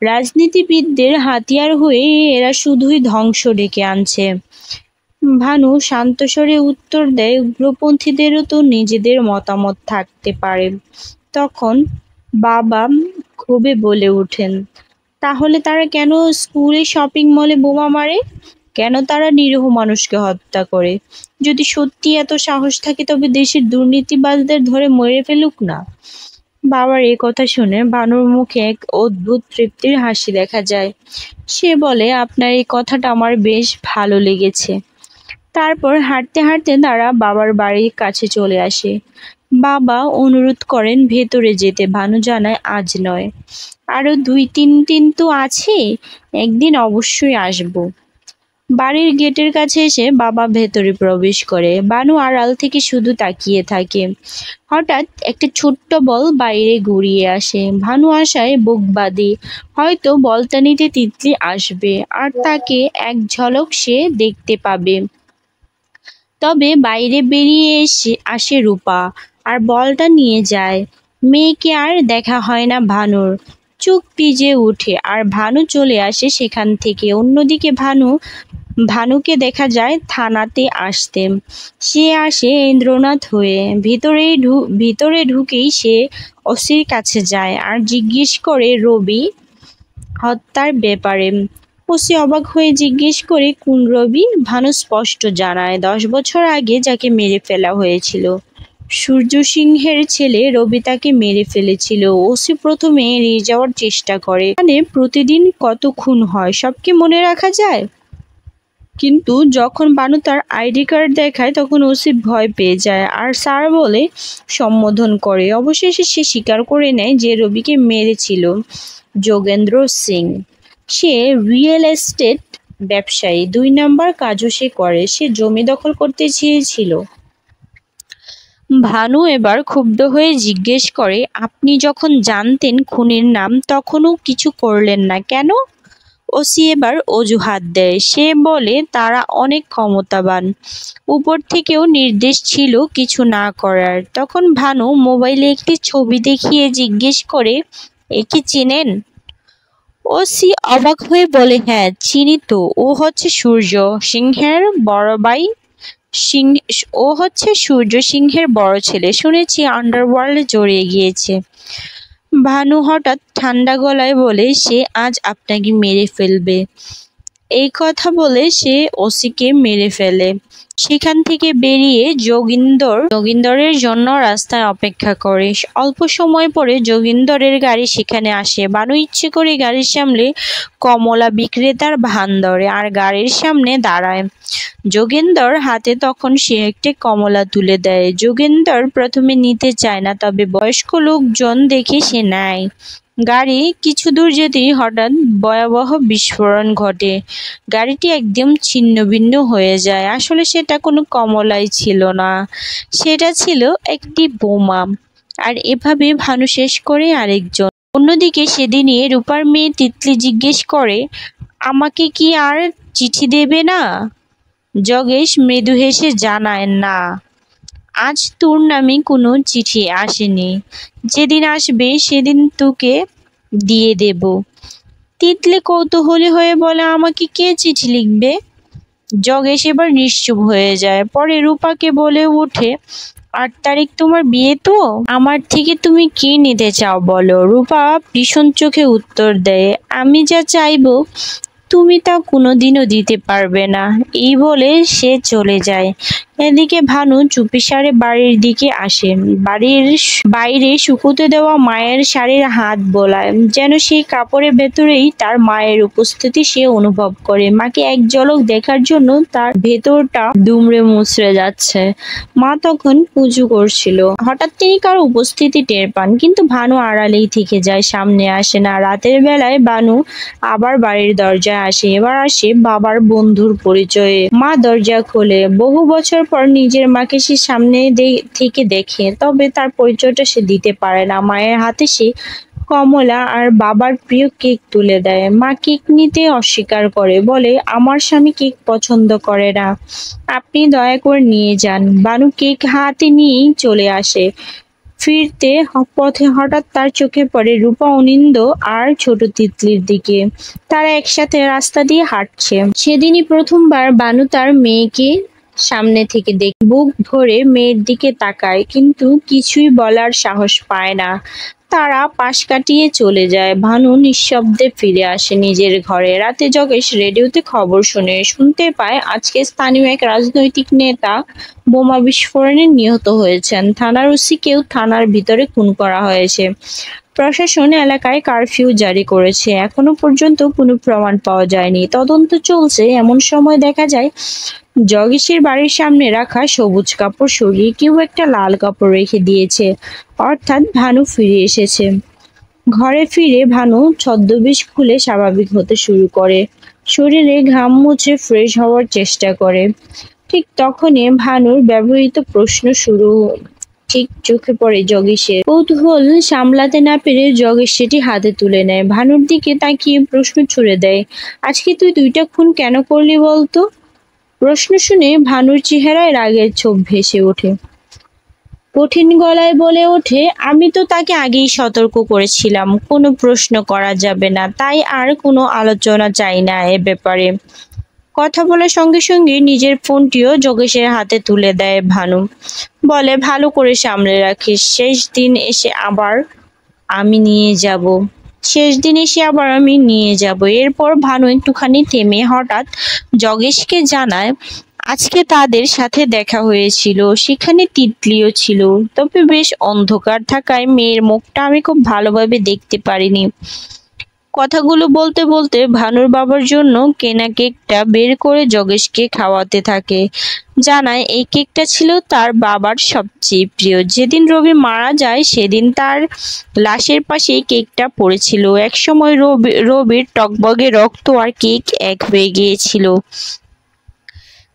রাজনীতিবিদদের হাতিয়ার হয়ে এরা শুধুই ধ্বংস ডেকে আনছে। ভানু শান্ত স্বরে উত্তর দেয়, উগ্রপন্থীদেরও তো নিজেদের মতামত থাকতে পারে। তখন বাবা ক্ষোভে বলে ওঠেন, তাহলে তারা কেন স্কুলে, শপিং মলে বোমা মারে? কেন তারা নিরীহ মানুষকে হত্যা করে? যদি সত্যি এত সাহস থাকে তবে দেশের দুর্নীতিবাজদের ধরে মেরে ফেলুক না। বাবার এই কথা শুনে ভানুর মুখে এক অদ্ভুত তৃপ্তির হাসি দেখা যায়। সে বলে, আপনার এই কথাটা আমার বেশ ভালো লেগেছে। তারপর হাঁটতে হাঁটতে তারা বাবার বাড়ির কাছে চলে আসে। বাবা অনুরোধ করেন ভেতরে যেতে। ভানু জানায়, আজ নয়, আরো 2-3 দিন তো আছে, একদিন অবশ্যই আসবো। বাড়ির গেটের কাছে এসে বাবা ভেতরে প্রবেশ করে। ভানু আড়াল থেকে শুধু তাকিয়ে থাকে। হঠাৎ একটা ছোট্ট বল বাইরে ঘুরিয়ে আসে। ভানু আশায় বুক বাঁধে, হয়তো বলটা নিতে তিতলি আসবে আর তাকে এক ঝলক সে দেখতে পাবে। তবে বাইরে বেরিয়ে আসে রূপা, আর বলটা নিয়ে যায়। মেয়েকে আর দেখা হয় না ভানুর। চোখ ভিজে ওঠে আর ভানু চলে আসে সেখান থেকে। অন্যদিকে ভানুকে দেখা যায় থানাতে আসতে। সে আসে ইন্দ্রনাথ হয়ে। ভিতরে ঢুকেই সে ওসির কাছে যায় আর জিজ্ঞেস করে রবি হত্যার ব্যাপারে। ওসি অবাক হয়ে জিজ্ঞেস করে, কোন রবি? ভানু স্পষ্ট জানায়, 10 বছর আগে যাকে মেরে ফেলা হয়েছিল। সূর্য সিংহের ছেলে রবি তাকে মেরে ফেলেছিল। ওসি প্রথমে এড়িয়ে যাওয়ার চেষ্টা করে, মানে প্রতিদিন কত খুন হয়, সব কি মনে রাখা যায়? কিন্তু যখন বানু তার আইডি কার্ড দেখায় তখন ওসি ভয় পেয়ে যায় আর স্যার বলে সম্বোধন করে। অবশেষে সে স্বীকার করে নেয় যে রবিকে মেরেছিল যোগেন্দ্র সিং। সে রিয়েল এস্টেট ব্যবসায়ী, 2 নাম্বার কাজও সে করে। সে জমি দখল করতে চেয়েছিল। ভানু এবার ক্ষুব্ধ হয়ে জিজ্ঞেস করে, আপনি যখন জানতেন খুনির নাম তখনও কিছু করলেন না কেন? ওসি এবার অজুহাত দেয়। সে বলে তারা অনেক ক্ষমতাবান, উপর থেকেও নির্দেশ ছিল কিছু না করার। তখন ভানু মোবাইলে একটি ছবি দেখিয়ে জিজ্ঞেস করে, একে চেনেন? ওসি অবাক হয়ে বলে, হ্যাঁ চিনি তো, ও হচ্ছে সূর্য সিংহের বড় ভাই। সিং ও হচ্ছে সূর্য সিংহের বড় ছেলে, শুনেছি আন্ডারওয়ার্ল্ডে জড়িয়ে গিয়েছে। ভানু হঠাৎ ঠান্ডা গলায় বলে, সে আজ আপনাকে মেরে ফেলবে। এই কথা বলে সে ওসিকে মেরে ফেলে। সেখান থেকে বেরিয়ে যোগিন্দরের জন্য রাস্তায় অপেক্ষা করে। অল্প সময় পরে যোগিন্দরের গাড়ি সেখানে আসে। বানু ইচ্ছে করে গাড়ির সামনে কমলা বিক্রেতার ভান ধরে আর গাড়ির সামনে দাঁড়ায়। যোগেন্দর হাতে তখন সে একটি কমলা তুলে দেয়। যোগেন্দর প্রথমে নিতে চায় না, তবে বয়স্ক লোকজন দেখে সে নেয়। গাড়ি কিছু দূর যেতেই হঠাৎ ভয়াবহ বিস্ফোরণ ঘটে। গাড়িটি একদম ছিন্নভিন্ন হয়ে যায়। আসলে সেটা কোনো কমলাই ছিল না, সেটা ছিল একটি বোমা। আর এভাবে ভানু শেষ করে আরেকজন। অন্যদিকে সেদিনই রূপার মেয়ে তিতলি জিজ্ঞেস করে, আমাকে কি আর চিঠি দেবে না? যোগেশ মৃদু হেসে জানায়, না, আজ তোর নামে কোনো চিঠি আসেনি, যেদিন আসবে সেদিন তোকে দিয়ে দেব। তিতলি কৌতূহলী হয়ে বলে, আমাকে কে চিঠি লিখবে? যোগেশ এবার নিশ্চুপ হয়ে যায়। পরে রূপাকে বলে ওঠে, 8 তারিখ তোমার বিয়ে তো, আমার থেকে তুমি কি নিতে চাও বলো? রূপা ভীষণ চোখে উত্তর দেয়, আমি যা চাইবো তুমি তা কোনোদিনও দিতে পারবে না। এই বলে সে চলে যায়। এদিকে ভানু চুপিসারে বাড়ির দিকে আসে। বাড়ির বাইরে শুকোতে দেওয়া মায়ের শাড়ির হাত বোলায়, যেন সেই কাপড়ের ভেতরেই তার মায়ের উপস্থিতি সে অনুভব করে। মাকে এক ঝলক দেখার জন্য তার ভেতরটা দুমড়ে মুচড়ে যাচ্ছে। মা তখন পুজো করছিল। হঠাৎ তিনি কারো উপস্থিতি টের পান, কিন্তু ভানু আড়ালেই থেকে যায়, সামনে আসে না। রাতের বেলায় ভানু আবার বাড়ির দরজায় আসে। এবার আসে বাবার বন্ধুর পরিচয়ে। মা দরজা খোলে। বহু বছর পর নিজের মাকে সে সামনে থেকে দেখে, তবে তার পরিচয়টা সে দিতে পারে না। মায়ের হাতে সে কমলা আর বাবার প্রিয় কেক তুলে দেয়। মা কেক নিতে অস্বীকার করে, বলে, আমার স্বামী কেক পছন্দ করে না, আপনি দয়া করে নিয়ে যান। বানু কেক হাতে নিয়েই চলে আসে। ফিরতে পথে হঠাৎ তার চোখে পড়ে রূপা, অনিন্দ আর ছোট তিতলির দিকে। তারা একসাথে রাস্তা দিয়ে হাঁটছে। সেদিনই প্রথমবার বানু তার মেয়েকে সামনে থেকে দেখে বুক ভরে মেয়ের দিকে তাকায়, কিন্তু কিছুই বলার সাহস পায় না। তারা পাশ কাটিয়ে চলে যায়। ভানু নিঃশব্দে ফিরে আসে নিজের ঘরে। রাতে যোগেশ রেডিওতে খবর শুনতে পায় আজকে স্থানীয় এক রাজনৈতিক নেতা বোমা বিস্ফোরণে নিহত হয়েছেন। থানার ওসিকেও থানার ভিতরে খুন করা হয়েছে। প্রশাসন এলাকায় কারফিউ জারি করেছে। এখনো পর্যন্ত কোনো প্রমাণ পাওয়া যায়নি, তদন্ত চলছে। এমন সময় দেখা যায় যোগেশের বাড়ির সামনে রাখা সবুজ কাপড় সরিয়ে কেউ একটা লাল কাপড় রেখে দিয়েছে, অর্থাৎ ভানু ফিরে এসেছে। ঘরে ফিরে ভানু ছদ্মবেশ খুলে স্বাভাবিক হতে শুরু করে। শরীরে ঘাম মুছে ফ্রেশ হওয়ার চেষ্টা করে। ঠিক তখনই ভানুর ব্যবহৃত প্রশ্ন ঠিক চোখে পড়ে যোগেশের। কৌতূহল সামলাতে না পেরে যোগেশ সেটি হাতে তুলে নেয়। ভানুর দিকে তাকিয়ে প্রশ্ন ছুড়ে দেয়, আজকে তুই 2টা খুন কেন করলি বলতো? প্রশ্ন শুনে ভানুর চেহারায় রাগের ছোপ ভেসে ওঠে। কঠিন গলায় বলে ওঠে, আমি তো তাকে আগেই সতর্ক করেছিলাম কোনো প্রশ্ন করা যাবে না, তাই আর কোনো আলোচনা চাই না এ ব্যাপারে। কথা বলার সঙ্গে সঙ্গে নিজের ফোনটিও যোগেশের হাতে তুলে দেয় ভানু। বলে, ভালো করে সামলে রাখিস, শেষ দিন এসে আবার আমি নিয়ে যাব। এরপর ভানু একটুখানি থেমে হঠাৎ যোগেশকে জানায়, আজকে তাদের সাথে দেখা হয়েছিল, সেখানে তিতলিও ছিল, তবে বেশ অন্ধকার থাকায় মেয়ের মুখটা আমি খুব ভালোভাবে দেখতে পারিনি। কথাগুলো বলতে বলতে ভানুর বাবার জন্য কেনা কেকটা বের করে যোগেশকে খাওয়াতে থাকে। জানায় এই কেকটা ছিল তার বাবার সবচেয়ে প্রিয়। যেদিন রবি মারা যায় সেদিন তার লাশের পাশে কেকটা পড়েছিল। একসময় রবির টকবগে রক্ত আর কেক এক হয়ে গিয়েছিল।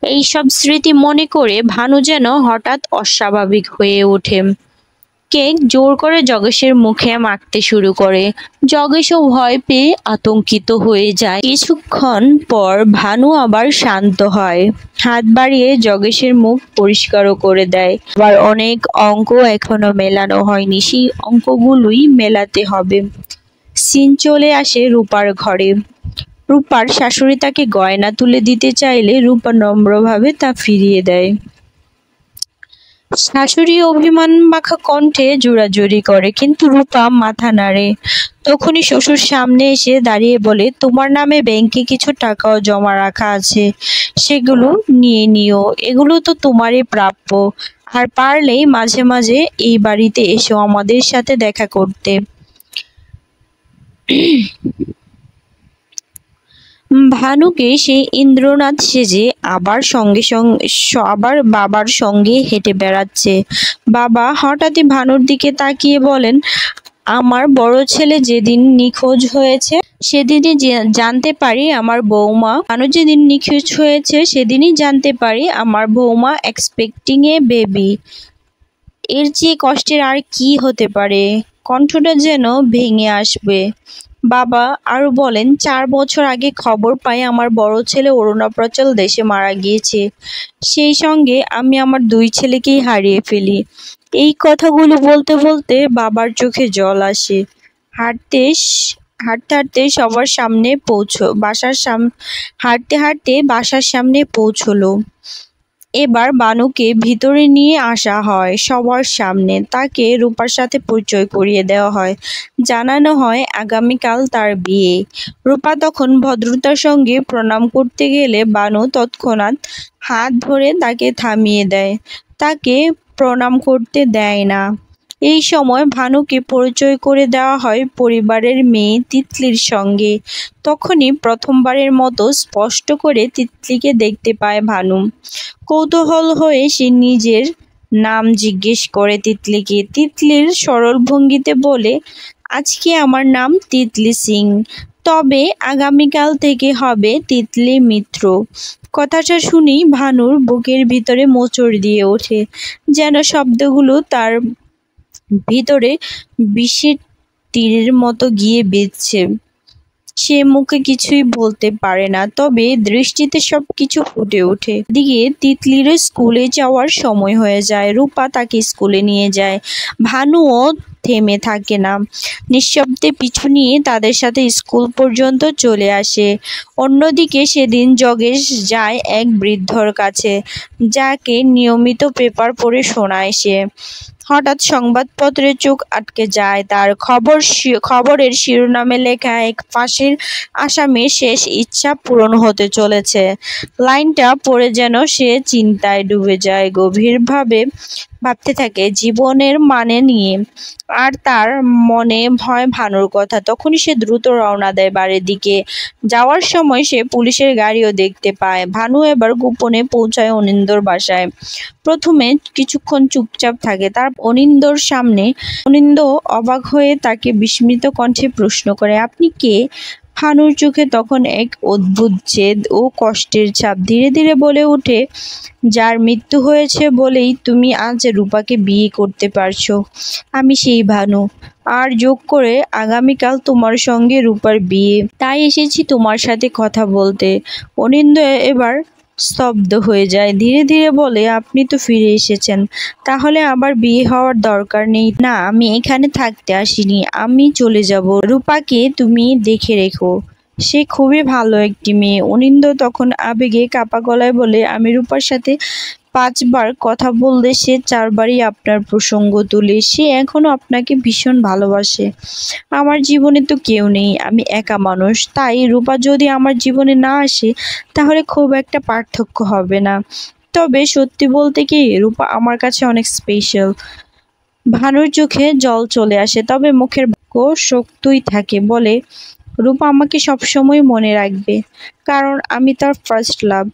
এই সব স্মৃতি মনে করে ভানু যেন হঠাৎ অস্বাভাবিক হয়ে ওঠে। কেক জোর করে যোগেশের মুখে মাখতে শুরু করে। যোগেশও ভয় পেয়ে আতঙ্কিত হয়ে যায়। কিছুক্ষণ পর ভানু আবার শান্ত হয়, হাত বাড়িয়ে যোগেশের মুখ পরিষ্কারও করে দেয়। আবার অনেক অঙ্ক এখনো মেলানো হয়নি, সেই অঙ্কগুলোই মেলাতে হবে। সিন চলে আসে রূপার ঘরে। রূপার শাশুড়ি তাকে গয়না তুলে দিতে চাইলে রূপা নম্রভাবে তা ফিরিয়ে দেয়। শাশুড়ি অভিমান মাখা কণ্ঠে জোরাজুরি করে, কিন্তু রূপা মাথা নাড়ে। তখনই শ্বশুর সামনে এসে দাঁড়িয়ে বলে, তোমার নামে ব্যাংকে কিছু টাকাও জমা রাখা আছে, সেগুলো নিয়ে নিও, এগুলো তো তোমারই প্রাপ্য। আর পারলেই মাঝে মাঝে এই বাড়িতে এসো আমাদের সাথে দেখা করতে। ভানুকে সে ইন্দ্রনাথ সেজে আবার বাবার সঙ্গে হেঁটে বেড়াচ্ছে। বাবা হঠাৎই ভানুর দিকে তাকিয়ে বলেন, আমার বড় ছেলে যেদিন নিখোঁজ হয়েছে সেদিনই জানতে পারি আমার বৌমা ভানু যেদিন নিখোঁজ হয়েছে সেদিনই জানতে পারি আমার বৌমা এক্সপেক্টিং এ বেবি। এর চেয়ে কষ্টের আর কি হতে পারে? কণ্ঠটা যেন ভেঙে আসবে। বাবা আরো বলেন, 4 বছর আগে খবর পাই আমার বড় ছেলে অরুণাচল দেশে মারা গিয়েছে। সেই সঙ্গে আমি আমার 2 ছেলেকেই হারিয়ে ফেলি। এই কথাগুলো বলতে বলতে বাবার চোখে জল আসে। হাঁটতে হাঁটতে সবার সামনে হাঁটতে বাসার সামনে পৌঁছলো। এবার বানুকে ভিতরে নিয়ে আসা হয় সবার সামনে। তাকে রূপার সাথে পরিচয় করিয়ে দেওয়া হয়। জানানো হয় আগামীকাল তার বিয়ে। রূপা তখন ভদ্রতার সঙ্গে প্রণাম করতে গেলে বানু তৎক্ষণাৎ হাত ধরে তাকে থামিয়ে দেয়। তাকে প্রণাম করতে দেয় না। এই সময় ভানুকে পরিচয় করে দেওয়া হয় পরিবারের মেয়ে তিতলির সঙ্গে। তখনই প্রথমবারের মতো স্পষ্ট করে তিতলিকে দেখতে পায় ভানু। কৌতূহল হয়ে সে নিজের নাম জিজ্ঞেস করে তিতলিকে। তিতলির সরল ভঙ্গিতে বলে, আজকে আমার নাম তিতলি সিং, তবে আগামীকাল থেকে হবে তিতলি মিত্র। কথাটা শুনেই ভানুর বুকের ভিতরে মোচড় দিয়ে ওঠে, যেন শব্দগুলো তার ভিতরে বিষের তীরের মতো গিয়ে বিঁধছে। সে মুখে কিছুই বলতে পারে না, তবে দৃষ্টিতে সবকিছু ফুটে ওঠে। দিকে তিতলির স্কুলে যাওয়ার সময় হয়ে যায়। রূপা তাকে স্কুলে নিয়ে যায়। ভানুও থেমে থাকে না, নিঃশব্দে পিছু নিয়ে তাদের সাথে স্কুল পর্যন্ত চলে আসে। অন্যদিকে সেদিন যোগেশ যায় এক বৃদ্ধর কাছে, যাকে নিয়মিত পেপার পড়ে শোনায় সে। হঠাৎ সংবাদপত্রে চোখ আটকে যায় তার। খবরের শিরোনামে লেখা এক ফাঁসির আসামির শেষ ইচ্ছা পূরণ হতে চলেছে। লাইনটা পড়ে যেন সে চিন্তায় ডুবে যায়, গভীরভাবে ভাবতে থাকে জীবনের মানে নিয়ে। আর তার মনে হয় ভানুর কথা। তখনই সে দ্রুত রওনা দেয় বাড়ির দিকে। যাওয়ার সময় সে পুলিশের গাড়িও দেখতে পায়। ভানু এবার গোপনে পৌঁছায় অনিন্দর বাসায়। প্রথমে কিছুক্ষণ চুপচাপ থাকে, তার অনিন্দর সামনে। অনিন্দ অবাক হয়ে তাকে বিস্মিত কণ্ঠে প্রশ্ন করে, আপনি কে? ভানুর চোখে তখন এক অদ্ভুত জেদ ও কষ্টের ছাপ। ধীরে ধীরে বলে ওঠে, যার মৃত্যু হয়েছে বলেই তুমি আজ রূপাকে বিয়ে করতে পারছো, আমি সেই ভানু। আর যোগ করে আগামীকাল তোমার সঙ্গে রূপার বিয়ে, তাই এসেছি তোমার সাথে কথা বলতে। অনিন্দ এবার স্তব্ধ হয়ে যায়। ধীরে ধীরে বলে, আপনি তো ফিরে এসেছেন, তাহলে আবার বিয়ে হওয়ার দরকার নেই। না, আমি এখানে থাকতে আসিনি, আমি চলে যাব। রূপাকে তুমি দেখে রেখো, সে খুবই ভালো একটি মেয়ে। অনিন্দ তখন আবেগে কাপা গলায় বলে, আমি রূপার সাথে 5 বার কথা বললে সে 4 বারই আপনার প্রসঙ্গ তুলে। সে এখনো আপনাকে ভীষণ ভালোবাসে। আমার জীবনে তো কেউ নেই, আমি একা মানুষ। তাই রূপা যদি আমার জীবনে না আসে তাহলে খুব একটা পার্থক্য হবে না। তবে সত্যি বলতে কি, রূপা আমার কাছে অনেক স্পেশাল। ভানুর চোখে জল চলে আসে, তবে মুখের বাক্য শক্তই থাকে। বলে, রূপা আমাকে সবসময় মনে রাখবে, কারণ আমি তার ফার্স্ট লাভ।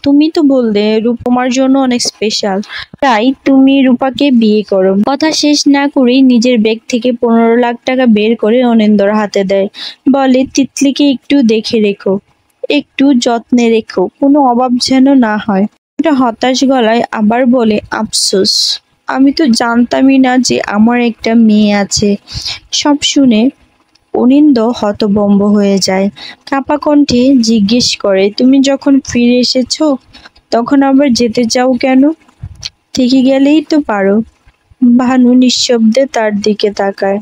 তুমি তো বললে রূপা তোমার জন্য অনেক স্পেশাল, তাই তুমি রূপাকে বিয়ে করো। কথা শেষ না করেই নিজের ব্যাগ থেকে 15 লাখ টাকা বের করে অনিন্দর হাতে দেয়। বলে, তিতলিকে একটু দেখে রেখো, একটু যত্নে রেখো, কোনো অভাব যেন না হয়। এটা হতাশ গলায় আবার বলে, আফসোস, আমি তো জানতামই না যে আমার একটা মেয়ে আছে। সব শুনে অনিন্দ হতভম্ব হয়ে যায়। কাঁপা কণ্ঠে জিজ্ঞেস করে, তুমি যখন ফিরে এসেছো তখন আবার যেতে চাও কেন? থেকে গেলেই তো পারো। ভানু নিঃশব্দে তার দিকে তাকায়।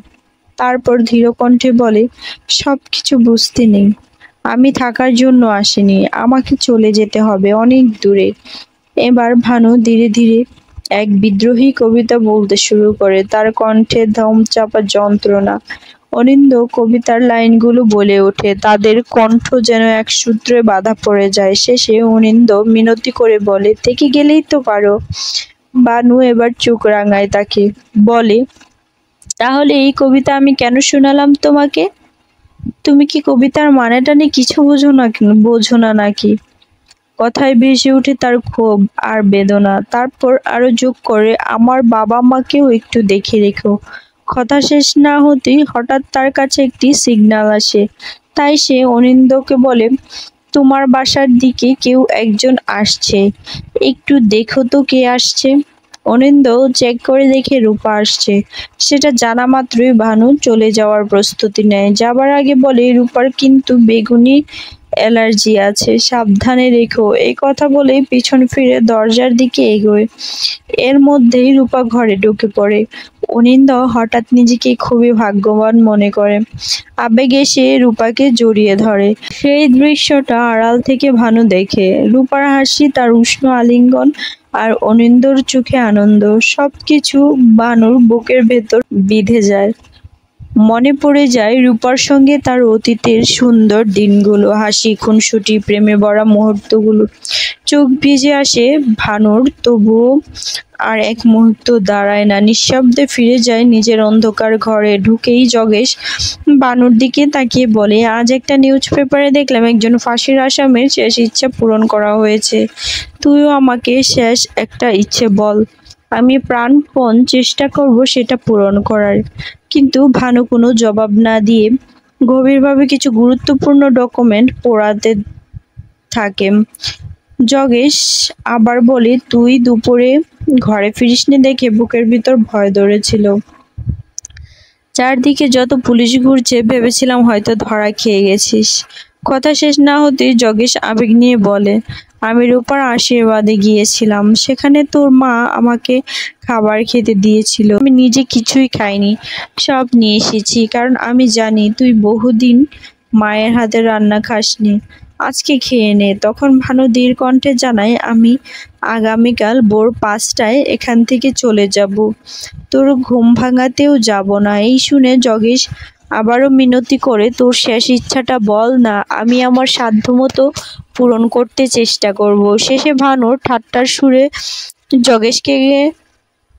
তারপর ধীর কণ্ঠে বলে, সবকিছু বুঝতে নেই, আমি থাকার জন্য আসিনি, আমাকে চলে যেতে হবে অনেক দূরে। এবার ভানু ধীরে ধীরে এক বিদ্রোহী কবিতা বলতে শুরু করে, তার কণ্ঠে দম চাপা যন্ত্রণা। অনিন্দ কবিতার লাইনগুলো বলে ওঠে, তাদের কণ্ঠ যেন এক সূত্রে বাঁধা পড়ে যায়। শেষে অনিন্দ মিনতি করে বলে, থেকে গেলেই তো পারো। বানু এবার চোখ রাঙায় তাকে, বলে, তাহলে এই কবিতা আমি কেন শোনালাম তোমাকে? তুমি কি কবিতার মানেটা নিয়ে কিছু বোঝো না নাকি? কথায় ভেসে ওঠে তার ক্ষোভ আর বেদনা। তারপর আরো যোগ করে, আমার বাবা মাকেও একটু দেখে রেখো। কথা শেষ না হতেই হঠাৎ তার কাছে একটি সিগন্যাল আসে। তাই সে অনিন্দকে বলে, তোমার বাসার দিকে কেউ একজন আসছে, একটু দেখো তো কে আসছে। অনিন্দ চেক করে দেখে রূপা আসছে। সেটা জানা মাত্রই ভানু চলে যাওয়ার প্রস্তুতি নেয়। যাবার আগে বলে, রূপার কিন্তু বেগুনি অ্যালার্জি আছে, সাবধানে রেখো। এই কথা বলে পিছন ফিরে দরজার দিকে এগোয়। এর মধ্যেই রূপা ঘরে ঢুকে পড়ে। অনিন্দ হঠাৎ নিজেকে খুবই ভাগ্যবান মনে করে। আবেগে সে রূপাকে জড়িয়ে ধরে। সেই দৃশ্যটা আড়াল থেকে ভানু দেখে। রূপার হাসি, তার উষ্ণ আলিঙ্গন আর অনিন্দর চোখে আনন্দ, সবকিছু ভানুর বুকের ভেতর বিঁধে যায়। মনে পড়ে যায় রূপার সঙ্গে তার অতীতের সুন্দর দিনগুলো, হাসি খুনসুটি প্রেমে ভরা মুহূর্তগুলো। চোখ ভিজে আসে ভানুর, তবুও আর এক মুহূর্ত দাঁড়ায় না, নিঃশব্দে ফিরে যায় নিজের অন্ধকার ঘরে। ঢুকেই যোগেশ ভানুর দিকে তাকিয়ে বলে, আজ একটা নিউজ পেপারে দেখলাম একজন ফাঁসির আসামির শেষ ইচ্ছা পূরণ করা হয়েছে। তুইও আমাকে শেষ একটা ইচ্ছে বল, আমি প্রাণপণ চেষ্টা করব সেটা পূরণ করার। কিন্তু ভানু কোনো জবাব না দিয়ে গভীরভাবে কিছু গুরুত্বপূর্ণ ডকুমেন্ট পড়াতে থাকে। যোগেশ আবার বলে, তুই দুপুরে ঘরে ফিরিসনি দেখে বুকের ভিতর ভয় ধরেছিল। চারদিকে যত পুলিশ ঘুরছে, ভেবেছিলাম হয়তো ধরা খেয়ে গেছিস। কথা শেষ না হতেই যোগেশ আবেগ নিয়ে বলে, আমি রূপার আশীর্বাদে গিয়েছিলাম, সেখানে তোর মা আমাকে খাবার খেতে দিয়েছিল, আমি নিজে কিছুই খাইনি, সব নিয়ে এসেছি, কারণ আমি জানি তুই বহুদিন মায়ের হাতে রান্না খাসনি, আজকে খেয়ে নে। তখন ভানু ধীর কণ্ঠে জানায়, আমি আগামীকাল ভোর 5টায় এখান থেকে চলে যাব, তোর ঘুম ভাঙাতেও যাব না। এই শুনে যোগেশ আবারও মিনতি করে, তোর শেষ ইচ্ছাটা বল না, আমি আমার সাধ্যমতো পূরণ করতে চেষ্টা করব। শেষে ভানুর ঠাট্টার সুরে যোগেশকে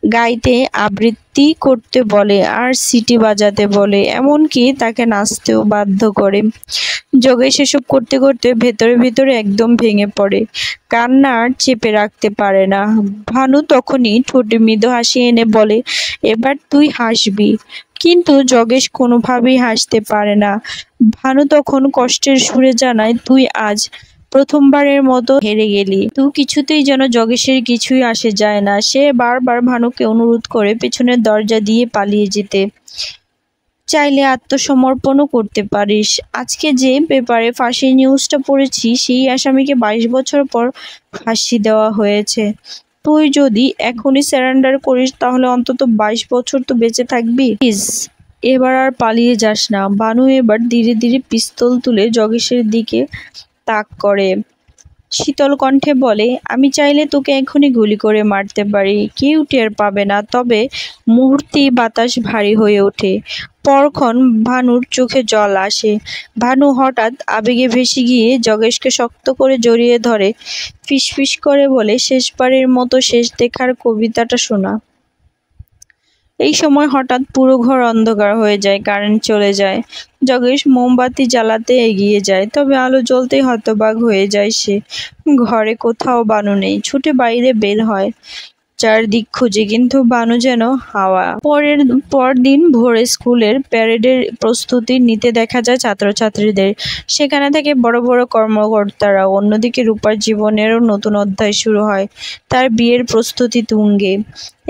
গাইতে আবৃত্তি করতে বলে আর সিটি বাজাতে বলে, এমনকি তাকে নাচতেও বাধ্য করে। যোগেশ এসব করতে করতে ভেতরে ভেতরে একদম ভেঙে পড়ে, কান্না আর চেপে রাখতে পারে না। ভানু তখনই ঠোঁটে মৃদু হাসি এনে বলে, এবার তুই হাসবি। কিন্তু যোগেশ কোনোভাবেই হাসতে পারে না। ভানু তখন কষ্টের সুরে জানায়, তুই আজ প্রথমবারের মতো হেরে গেলি। তুই কিছুতেই যেন যোগেশের কিছুই আসে যায় না। সে বারবার ভানুকে অনুরোধ করে পেছনের দরজা দিয়ে পালিয়ে যেতে। চাইলে আত্মসমর্পণও করতে পারিস। আজকে যে পেপারে ফাঁসির নিউজটা পড়েছি, সেই আসামিকে 22 বছর পর ফাঁসি দেওয়া হয়েছে। তুই যদি এখনই সারেন্ডার করিস, তাহলে অন্তত 22 বছর তো বেঁচে থাকবি। প্লিজ এবার আর পালিয়ে যাস না। ভানু এবার ধীরে ধীরে পিস্তল তুলে যোগেশের দিকে তাক করে, শীতল কণ্ঠে বলে, আমি চাইলে তোকে এখনই গুলি করে মারতে পারি, কেউ টের পাবে না। তবে মুহূর্তেই বাতাস ভারী হয়ে ওঠে। পরক্ষণ ভানুর চোখে জল আসে। ভানু হঠাৎ আবেগে ভেসে গিয়ে যোগেশকে শক্ত করে জড়িয়ে ধরে, ফিসফিস করে বলে, শেষবারের মতো শেষ দেখার কবিতাটা শোনা। এই সময় হঠাৎ পুরো ঘর অন্ধকার হয়ে যায়, কারেন্ট চলে যায়। যোগেশ মোমবাতি জ্বালাতে এগিয়ে যায়, তবে আলো জ্বলতেই হতবাক হয়ে যায় সে। ঘরে কোথাও বানু নেই। ছুটে বাইরে বের হয়, চারদিক খুঁজে, কিন্তু বানু যেন হাওয়া। পরদিন ভোরে স্কুলের প্যারেডের প্রস্তুতি নিতে দেখা যায় ছাত্রছাত্রীদের। সেখানে থেকে বড় বড় কর্মকর্তারা। অন্যদিকে রূপার জীবনেরও নতুন অধ্যায় শুরু হয়, তার বিয়ের প্রস্তুতি তুঙ্গে।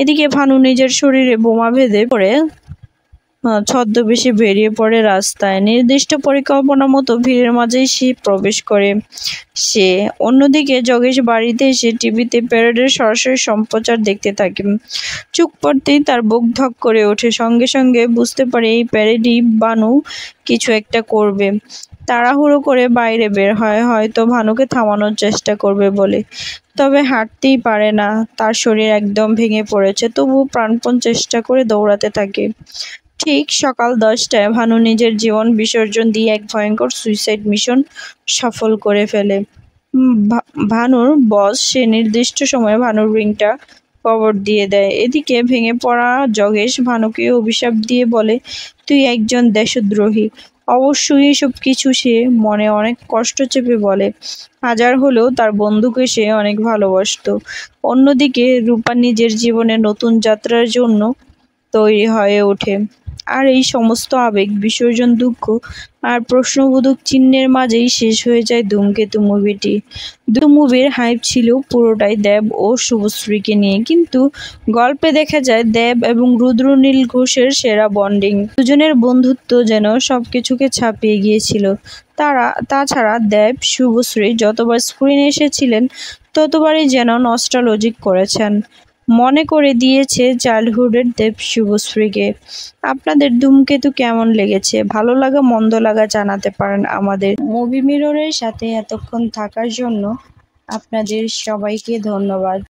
এদিকে ভানু নিজের শরীরে বোমা বেঁধে পড়ে ছদ্মবেশে বেরিয়ে পড়ে রাস্তায়। নির্দিষ্ট পরিকল্পনা মতো ভিড়ের মাঝেই সে প্রবেশ করে। অন্যদিকে যোগেশ বাড়িতে এসে টিভিতে প্যারেডের সরাসরি সম্প্রচার দেখতে থাকে। চোখ পড়তেই তার বুক ধক করে ওঠে। সঙ্গে সঙ্গে বুঝতে পারে এই প্যারেডই ভানু কিছু একটা করবে। তাড়াহুড়ো করে বাইরে বের হয়, হয়তো ভানুকে থামানোর চেষ্টা করবে বলে। তবে হাঁটতেই পারে না, তার শরীর একদম ভেঙে পড়েছে। তবুও প্রাণপণ চেষ্টা করে দৌড়াতে থাকে। ঠিক সকাল 10টায় ভানু নিজের জীবন বিসর্জন দিয়ে এক ভয়ঙ্কর সুইসাইড মিশন সফল করে ফেলে। ভানুর বস সে নির্দিষ্ট সময়ে ভানুর রিংটা কবর দিয়ে দেয়। এদিকে ভেঙে পড়া যোগেশ ভানুকে অভিশাপ দিয়ে বলে, তুই একজন দেশদ্রোহী। অবশ্যই এসব কিছু সে মনে অনেক কষ্ট চেপে বলে। হাজার হলেও তার বন্ধুকে সে অনেক ভালোবাসতো। অন্যদিকে রূপা নিজের জীবনে নতুন যাত্রার জন্য তৈরি হয়ে ওঠে। আর এই সমস্ত আবেগ, বিসর্জন, দুঃখ আর প্রশ্নবোধক চিহ্নের মাঝেই শেষ হয়ে যায় ধূমকেতু মুভিটি। মুভির হাইপ ছিল পুরোটাই দেব ও শুভশ্রীকে নিয়ে, কিন্তু গল্পে দেখা যায় দেব এবং রুদ্রনীল ঘোষের সেরা বন্ডিং। দুজনের বন্ধুত্ব যেন সবকিছুকে ছাপিয়ে গিয়েছিল। তাছাড়া দেব শুভশ্রী যতবার স্ক্রিনে এসেছিলেন ততবারই যেন নস্টালজিক করেছেন, মনে করে দিয়েছে চাইল্ডহুডের দেব শুভশ্রীকে। আপনাদের ধূমকেতু কেমন লেগেছে? ভালো লাগা মন্দ লাগা জানাতে পারেন আমাদের। মুভি মিররের সাথে এতক্ষণ থাকার জন্য আপনাদের সবাইকে ধন্যবাদ।